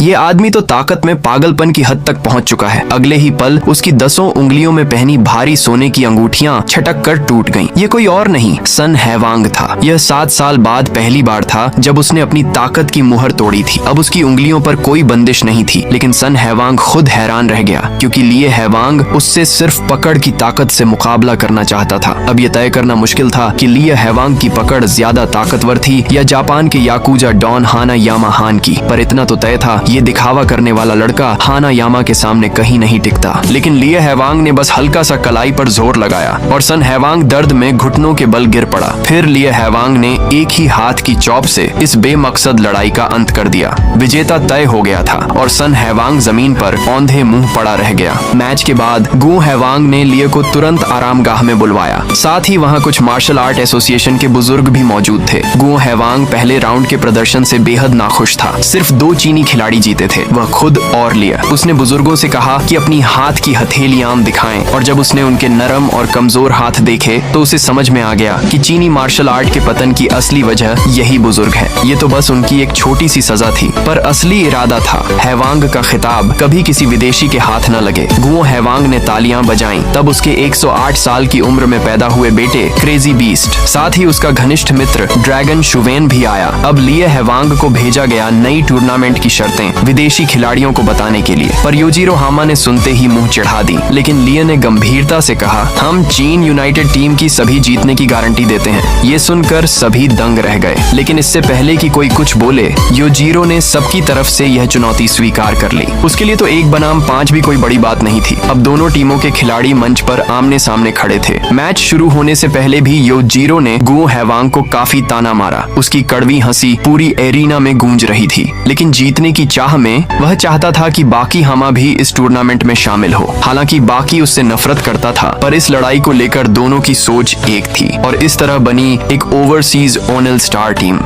ये आदमी तो ताकत में पागलपन की हद तक पहुंच चुका है। अगले ही पल उसकी 10 उंगलियों में पहनी भारी सोने की अंगूठियां छटक कर टूट गईं। ये कोई और नहीं, सन हैवांग था। यह 7 साल बाद पहली बार था जब उसने अपनी ताकत की मुहर तोड़ी थी। अब उसकी उंगलियों पर कोई बंदिश नहीं थी, लेकिन सन हैवांग खुद हैरान रह गया, क्योंकि लिए हैवांग उससे सिर्फ पकड़ की ताकत से मुकाबला करना चाहता था। अब यह तय करना मुश्किल था कि लिए हैवांग की पकड़ ज्यादा ताकतवर थी या जापान के याकुजा डॉन हाना यामा हान की। पर इतना तो तय था, ये दिखावा करने वाला लड़का हाना यामा के सामने कहीं नहीं टिकता। लेकिन लिए हैवांग ने बस हल्का सा कलाई पर जोर लगाया और सन हैवांग दर्द में घुटनों के बल गिर पड़ा। फिर लिए हैवांग ने एक ही हाथ की चॉप से इस बेमकसद लड़ाई का अंत कर दिया। विजेता तय हो गया था और सन हैवांग जमीन पर औंधे मुंह पड़ा रह गया। मैच के बाद गु हैवांग ने लिए को तुरंत आरामगाह में बुलवाया। साथ ही वहाँ कुछ मार्शल आर्ट एसोसिएशन के बुजुर्ग भी मौजूद थे। गु हैवांग पहले राउंड के प्रदर्शन से बेहद नाखुश था। सिर्फ 2 चीनी खिलाड़ी जीते थे, वह खुद और लिया। उसने बुजुर्गों से कहा कि अपनी हाथ की हथेलियां दिखाएं, और जब उसने उनके नरम और कमजोर हाथ देखे तो उसे समझ में आ गया कि चीनी मार्शल आर्ट के पतन की असली वजह यही बुजुर्ग है। ये तो बस उनकी एक छोटी सी सजा थी, पर असली इरादा था हैवांग का खिताब कभी किसी विदेशी के हाथ न लगे। गु हैवांग ने तालियां बजाईं। तब उसके 108 साल की उम्र में पैदा हुए बेटे क्रेजी बीस्ट, साथ ही उसका घनिष्ठ मित्र ड्रैगन शुवेन भी आया। अब लिए हैवांग को भेजा गया नई टूर्नामेंट की शर्तें विदेशी खिलाड़ियों को बताने के लिए, पर योजीरो हामा ने सुनते ही मुंह चढ़ा दी। लेकिन लिए ने गंभीरता से कहा, हम चीन यूनाइटेड टीम की सभी जीतने की गारंटी देते हैं। ये सुनकर सभी दंग रह गए, लेकिन इससे पहले कि कोई कुछ बोले, योजीरो ने सबकी तरफ से यह चुनौती स्वीकार कर ली। उसके लिए तो 1 बनाम 5 भी कोई बड़ी बात नहीं थी। अब दोनों टीमों के खिलाड़ी मंच पर आमने सामने खड़े थे। मैच शुरू होने से पहले भी योजीरो ने गु हैवांग को काफी ताना मारा। उसकी कड़वी हंसी पूरी एरिना में गूंज रही थी, लेकिन जीतने की चाह में वह चाहता था कि बाकी हामा भी इस टूर्नामेंट में शामिल हो। हालांकि बाकी उससे नफरत करता था, पर इस लड़ाई को लेकर दोनों की सोच एक थी और इस तरह बनी एक ओवरसीज ओनल स्टार टीम।